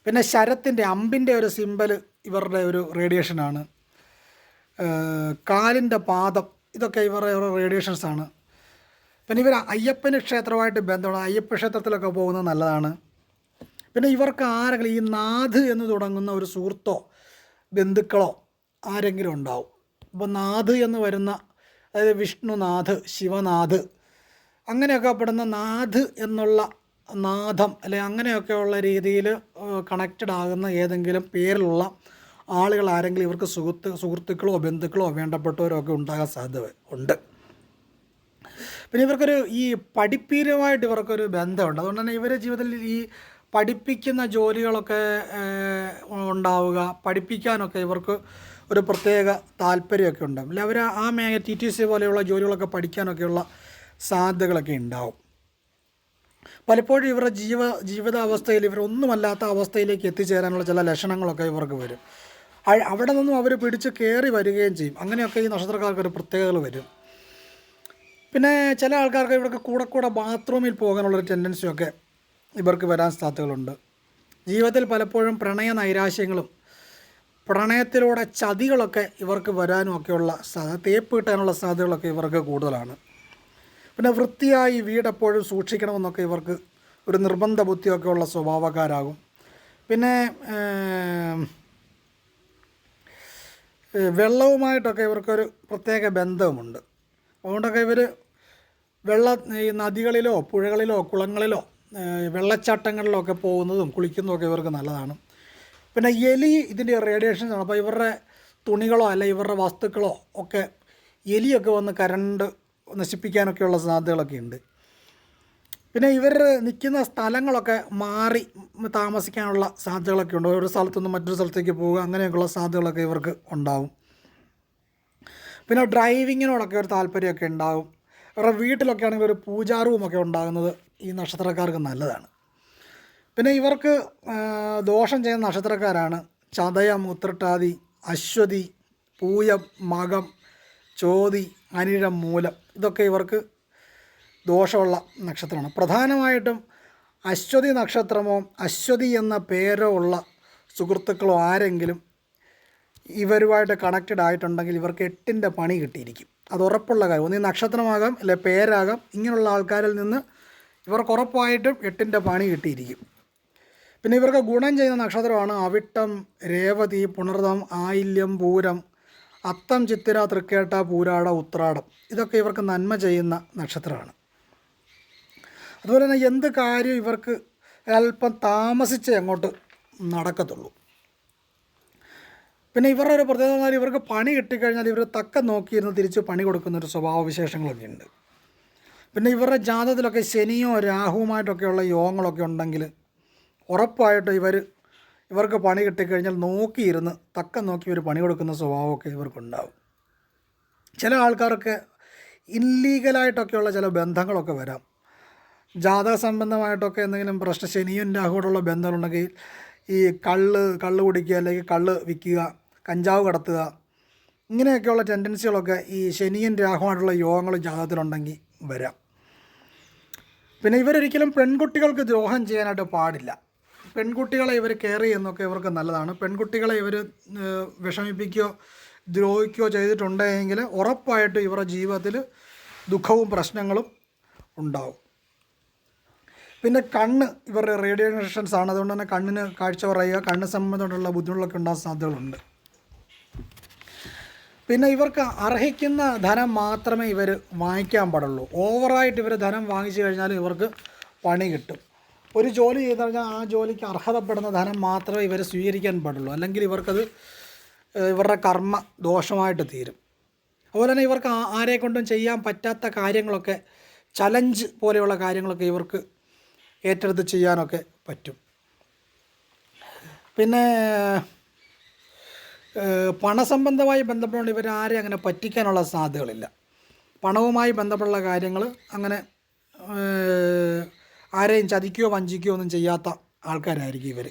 പിന്നെ ശരത്തിൻ്റെ അമ്പിൻ്റെ ഒരു സിമ്പൽ ഇവരുടെ ഒരു റേഡിയേഷനാണ്. കാലിൻ്റെ പാദം ഇതൊക്കെ ഇവരുടെ റേഡിയേഷൻസാണ്. പിന്നെ ഇവർ അയ്യപ്പന് ക്ഷേത്രമായിട്ട് ബന്ധമാണ്. അയ്യപ്പ ക്ഷേത്രത്തിലൊക്കെ പോകുന്നത് നല്ലതാണ്. പിന്നെ ഇവർക്ക് ആരെങ്കിലും ഈ നാഥ് എന്ന് തുടങ്ങുന്ന ഒരു സുഹൃത്തോ ബന്ധുക്കളോ ആരെങ്കിലും ഉണ്ടാവും. അപ്പോൾ നാഥ് എന്ന് വരുന്ന, അതായത് വിഷ്ണുനാഥ്, ശിവനാഥ് അങ്ങനെയൊക്കെ പെടുന്ന നാഥ് എന്നുള്ള നാഥം അല്ലെ അങ്ങനെയൊക്കെയുള്ള രീതിയിൽ കണക്റ്റഡ് ആകുന്ന ഏതെങ്കിലും പേരിലുള്ള ആളുകൾ ആരെങ്കിലും ഇവർക്ക് സുഹൃത്തുക്കളോ ബന്ധുക്കളോ വേണ്ടപ്പെട്ടവരോ ഒക്കെ ഉണ്ടാകാൻ സാധ്യത ഉണ്ട്. പിന്നെ ഇവർക്കൊരു ഈ പഠിപ്പീരുമായിട്ട് ഇവർക്കൊരു ബന്ധമുണ്ട്. അതുകൊണ്ട് തന്നെ ഇവരുടെ ജീവിതത്തിൽ ഈ പഠിപ്പിക്കുന്ന ജോലികളൊക്കെ ഉണ്ടാവുക, പഠിപ്പിക്കാനൊക്കെ ഇവർക്ക് ഒരു പ്രത്യേക താല്പര്യമൊക്കെ ഉണ്ടാവും. അല്ലെ അവർ ആ TTC പോലെയുള്ള ജോലികളൊക്കെ പഠിക്കാനൊക്കെയുള്ള സാധ്യതകളൊക്കെ ഉണ്ടാവും. പലപ്പോഴും ഇവരുടെ ജീവിതാവസ്ഥയിൽ ഇവരൊന്നുമല്ലാത്ത അവസ്ഥയിലേക്ക് എത്തിച്ചേരാനുള്ള ചില ലക്ഷണങ്ങളൊക്കെ ഇവർക്ക് വരും. അവിടെ നിന്നും അവർ പിടിച്ച് കയറി വരികയും ചെയ്യും. അങ്ങനെയൊക്കെ ഈ നക്ഷത്രക്കാർക്കൊരു പ്രത്യേകതകൾ വരും. പിന്നെ ചില ആൾക്കാർക്ക് ഇവർക്ക് കൂടെ ബാത്റൂമിൽ പോകാനുള്ളൊരു ടെൻഡൻസിയൊക്കെ ഇവർക്ക് വരാൻ സാധ്യതകളുണ്ട്. ജീവിതത്തിൽ പലപ്പോഴും പ്രണയ നൈരാശ്യങ്ങളും പ്രണയത്തിലൂടെ ചതികളൊക്കെ ഇവർക്ക് വരാനും ഒക്കെയുള്ള തേപ്പ് കിട്ടാനുള്ള സാധ്യതകളൊക്കെ ഇവർക്ക് കൂടുതലാണ്. പിന്നെ വൃത്തിയായി വീടെപ്പോഴും സൂക്ഷിക്കണമെന്നൊക്കെ ഇവർക്ക് ഒരു നിർബന്ധ ബുദ്ധിയൊക്കെ ഉള്ള സ്വഭാവക്കാരാകും. പിന്നെ വെള്ളവുമായിട്ടൊക്കെ ഇവർക്കൊരു പ്രത്യേക ബന്ധവുമുണ്ട്. അതുകൊണ്ടൊക്കെ ഇവർ ഈ നദികളിലോ പുഴകളിലോ കുളങ്ങളിലോ വെള്ളച്ചാട്ടങ്ങളിലോ ഒക്കെ പോകുന്നതും കുളിക്കുന്നതും ഒക്കെ ഇവർക്ക് നല്ലതാണ്. പിന്നെ എലി ഇതിൻ്റെ റേഡിയേഷൻസാണ്. അപ്പോൾ ഇവരുടെ തുണികളോ അല്ല ഇവരുടെ വസ്തുക്കളോ ഒക്കെ എലിയൊക്കെ വന്ന് കരണ്ട് നശിപ്പിക്കാനൊക്കെയുള്ള സാധ്യതകളൊക്കെ ഉണ്ട്. പിന്നെ ഇവർ നിൽക്കുന്ന സ്ഥലങ്ങളൊക്കെ മാറി താമസിക്കാനുള്ള സാധ്യതകളൊക്കെ ഉണ്ട്. ഒരു സ്ഥലത്തുനിന്ന് മറ്റൊരു സ്ഥലത്തേക്ക് പോവുക അങ്ങനെയൊക്കെയുള്ള സാധ്യതകളൊക്കെ ഇവർക്ക് ഉണ്ടാവും. പിന്നെ ഡ്രൈവിങ്ങിനോടൊക്കെ ഒരു താല്പര്യമൊക്കെ ഉണ്ടാകും. അവരുടെ വീട്ടിലൊക്കെ ആണെങ്കിൽ ഒരു പൂജാ റൂമൊക്കെ ഉണ്ടാകുന്നത് ഈ നക്ഷത്രക്കാർക്ക് നല്ലതാണ്. പിന്നെ ഇവർക്ക് ദോഷം ചെയ്യുന്ന നക്ഷത്രക്കാരാണ് ചതയം, ഉത്രട്ടാതി, അശ്വതി, പൂയം, മകം, ചോതി, അനിഴം, മൂലം. ഇതൊക്കെ ഇവർക്ക് ദോഷമുള്ള നക്ഷത്രമാണ്. പ്രധാനമായിട്ടും അശ്വതി നക്ഷത്രമോ അശ്വതി എന്ന പേരോ ഉള്ള സുഹൃത്തുക്കളോ ആരെങ്കിലും ഇവരുമായിട്ട് കണക്റ്റഡ് ആയിട്ടുണ്ടെങ്കിൽ ഇവർക്ക് 8ൻ്റെ പണി കിട്ടിയിരിക്കും. അത് ഉറപ്പുള്ള കാര്യം. ഒന്നീ നക്ഷത്രമാകാം അല്ലെ പേരാകാം. ഇങ്ങനെയുള്ള ആൾക്കാരിൽ നിന്ന് ഇവർക്ക് ഉറപ്പായിട്ടും 8ൻ്റെ പണി കിട്ടിയിരിക്കും. പിന്നെ ഇവർക്ക് ഗുണം ചെയ്യുന്ന നക്ഷത്രമാണ് അവിട്ടം, രേവതി, പുണർതം, ആയില്യം, പൂരം, അത്തം, ചിത്തിര, തൃക്കേട്ട, പൂരാട, ഉത്രാടം ഇതൊക്കെ ഇവർക്ക് നന്മ ചെയ്യുന്ന നക്ഷത്രമാണ്. അതുപോലെ തന്നെ എന്ത് കാര്യം ഇവർക്ക് അല്പം താമസിച്ചേ അങ്ങോട്ട് നടക്കത്തുള്ളൂ. പിന്നെ ഇവരുടെ ഒരു പ്രത്യേകത എന്നാൽ ഇവർക്ക് പണി കിട്ടിക്കഴിഞ്ഞാൽ ഇവർ തക്കം നോക്കിയിരുന്ന് തിരിച്ച് പണി കൊടുക്കുന്നൊരു സ്വഭാവവിശേഷങ്ങളൊക്കെ ഉണ്ട്. പിന്നെ ഇവരുടെ ജാതകത്തിലൊക്കെ ശനിയോ രാഹുവുമായിട്ടൊക്കെയുള്ള യോഗങ്ങളൊക്കെ ഉണ്ടെങ്കിൽ ഉറപ്പായിട്ടും ഇവർക്ക് പണി കിട്ടിക്കഴിഞ്ഞാൽ നോക്കിയിരുന്ന് തക്കം നോക്കി ഇവർ പണി കൊടുക്കുന്ന സ്വഭാവമൊക്കെ ഇവർക്കുണ്ടാവും. ചില ആൾക്കാർക്ക് ഇല്ലീഗലായിട്ടൊക്കെയുള്ള ചില ബന്ധങ്ങളൊക്കെ വരാം. ജാതക സംബന്ധമായിട്ടൊക്കെ എന്തെങ്കിലും പ്രശ്നം ശനിയും രാഹുവോടുള്ള ബന്ധങ്ങളുണ്ടെങ്കിൽ ഈ കള്ള് കുടിക്കുക, അല്ലെങ്കിൽ കള്ള് വിൽക്കുക, കഞ്ചാവ് കടത്തുക, ഇങ്ങനെയൊക്കെയുള്ള ടെൻഡൻസികളൊക്കെ ഈ ശനിയും രാഹുവായിട്ടുള്ള യോഗങ്ങൾ ജാതകത്തിലുണ്ടെങ്കിൽ വരാം. പിന്നെ ഇവരൊരിക്കലും പെൺകുട്ടികൾക്ക് ദ്രോഹം ചെയ്യാനായിട്ട് പാടില്ല. പെൺകുട്ടികളെ ഇവർ കെയർ ചെയ്യുന്നതൊക്കെ ഇവർക്ക് നല്ലതാണ്. പെൺകുട്ടികളെ ഇവർ വിഷമിപ്പിക്കുകയോ ദ്രോഹിക്കുകയോ ചെയ്തിട്ടുണ്ടെങ്കിൽ ഉറപ്പായിട്ടും ഇവരുടെ ജീവിതത്തിൽ ദുഃഖവും പ്രശ്നങ്ങളും ഉണ്ടാവും. പിന്നെ കണ്ണ് ഇവരുടെ റേഡിയേഷൻസ് ആണ്. അതുകൊണ്ട് തന്നെ കണ്ണിന് കാഴ്ച കുറയുക, കണ്ണ് സംബന്ധമായിട്ടുള്ള ബുദ്ധിമുട്ടുകളൊക്കെ ഉണ്ടാകാൻ സാധ്യതകളുണ്ട്. പിന്നെ ഇവർക്ക് അർഹിക്കുന്ന ധനം മാത്രമേ ഇവർ വാങ്ങിക്കാൻ പാടുള്ളൂ. ഓവറായിട്ട് ഇവർ ധനം വാങ്ങിച്ചു കഴിഞ്ഞാൽ ഇവർക്ക് പണി കിട്ടും. ഒരു ജോലി ചെയ്ത് കഴിഞ്ഞാൽ ആ ജോലിക്ക് അർഹതപ്പെടുന്ന ധനം മാത്രമേ ഇവർ സ്വീകരിക്കാൻ പാടുള്ളൂ, അല്ലെങ്കിൽ ഇവർക്കത് ഇവരുടെ കർമ്മ ദോഷമായിട്ട് തീരും. അതുപോലെ തന്നെ ഇവർക്ക് ആരെക്കൊണ്ടും ചെയ്യാൻ പറ്റാത്ത കാര്യങ്ങളൊക്കെ, ചലഞ്ച് പോലെയുള്ള കാര്യങ്ങളൊക്കെ ഇവർക്ക് ഏറ്റെടുത്ത് ചെയ്യാനൊക്കെ പറ്റും. പിന്നെ പണസംബന്ധമായി ബന്ധപ്പെട്ടുകൊണ്ട് ഇവർ ആരെയും അങ്ങനെ പറ്റിക്കാനുള്ള സാധ്യതകളില്ല. പണവുമായി ബന്ധപ്പെട്ടുള്ള കാര്യങ്ങൾ അങ്ങനെ ആരെയും ചതിക്കുകയോ വഞ്ചിക്കുകയോ ഒന്നും ചെയ്യാത്ത ആൾക്കാരായിരിക്കും ഇവർ.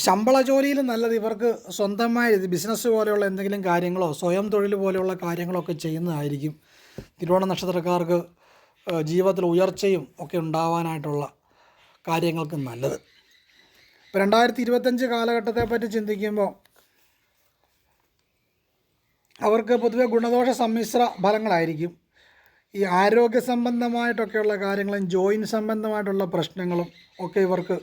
ശമ്പള ജോലിയിൽ നല്ലത് ഇവർക്ക് സ്വന്തമായി ബിസിനസ് പോലെയുള്ള എന്തെങ്കിലും കാര്യങ്ങളോ സ്വയം തൊഴിൽ പോലെയുള്ള കാര്യങ്ങളൊക്കെ ചെയ്യുന്നതായിരിക്കും തിരുവോണ നക്ഷത്രക്കാർക്ക് ജീവിതത്തിൽ ഉയർച്ചയും ഒക്കെ ഉണ്ടാവാനായിട്ടുള്ള കാര്യങ്ങൾക്ക് നല്ലത്. ഇപ്പോൾ 2025 കാലഘട്ടത്തെ പറ്റി ചിന്തിക്കുമ്പോൾ അവർക്ക് പൊതുവെ ഗുണദോഷ സമ്മിശ്ര ഫലങ്ങളായിരിക്കും. ഈ ആരോഗ്യ സംബന്ധമായിട്ടൊക്കെയുള്ള കാര്യങ്ങളും ജോയിൻറ്റ് സംബന്ധമായിട്ടുള്ള പ്രശ്നങ്ങളും ഒക്കെ ഇവർക്ക്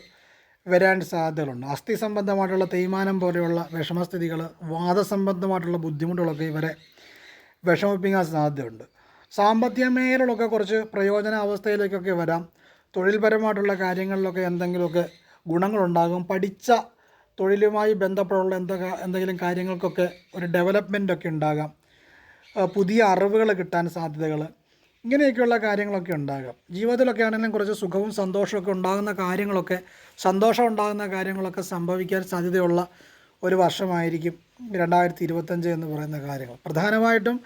വരാൻ സാധ്യതകളുണ്ട്. അസ്ഥി സംബന്ധമായിട്ടുള്ള തേയ്മാനം പോലെയുള്ള വിഷമസ്ഥിതികൾ, വാദസംബന്ധമായിട്ടുള്ള ബുദ്ധിമുട്ടുകളൊക്കെ ഇവരെ വിഷമിപ്പിക്കാൻ സാധ്യതയുണ്ട്. സാമ്പത്തിക മേഖലകളൊക്കെ കുറച്ച് പ്രയോജന അവസ്ഥയിലേക്കൊക്കെ വരാം. തൊഴിൽപരമായിട്ടുള്ള കാര്യങ്ങളിലൊക്കെ എന്തെങ്കിലുമൊക്കെ ഗുണങ്ങളുണ്ടാകും. പഠിച്ച തൊഴിലുമായി ബന്ധപ്പെട്ടുള്ള എന്തെങ്കിലും കാര്യങ്ങൾക്കൊക്കെ ഒരു ഡെവലപ്മെൻറ്റൊക്കെ ഉണ്ടാകാം. പുതിയ അറിവുകൾ കിട്ടാൻ സാധ്യതകൾ, ഇങ്ങനെയൊക്കെയുള്ള കാര്യങ്ങളൊക്കെ ഉണ്ടാകാം. ജീവിതത്തിലൊക്കെ ആണെങ്കിലും കുറച്ച് സുഖവും സന്തോഷമൊക്കെ ഉണ്ടാകുന്ന കാര്യങ്ങളൊക്കെ, സന്തോഷം ഉണ്ടാകുന്ന കാര്യങ്ങളൊക്കെ സംഭവിക്കാൻ സാധ്യതയുള്ള ഒരു വർഷമായിരിക്കും 2025 എന്ന് പറയുന്ന കാര്യങ്ങൾ. പ്രധാനമായിട്ടും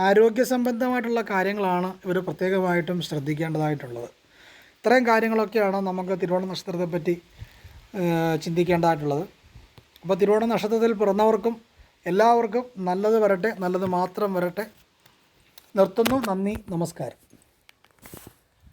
ആരോഗ്യ സംബന്ധമായിട്ടുള്ള കാര്യങ്ങളാണ് ഇവർ പ്രത്യേകമായിട്ടും ശ്രദ്ധിക്കേണ്ടതായിട്ടുള്ളത്. ഇത്രയും കാര്യങ്ങളൊക്കെയാണ് നമുക്ക് തിരുവോണ നക്ഷത്രത്തെ പറ്റി ചിന്തിക്കേണ്ടതായിട്ടുള്ളത്. അപ്പോൾ തിരുവോണ നക്ഷത്രത്തിൽ പിറന്നവർക്കും എല്ലാവർക്കും നല്ലത് വരട്ടെ, നല്ലത് മാത്രം വരട്ടെ. നിർത്തുന്നു. നന്ദി, നമസ്കാരം.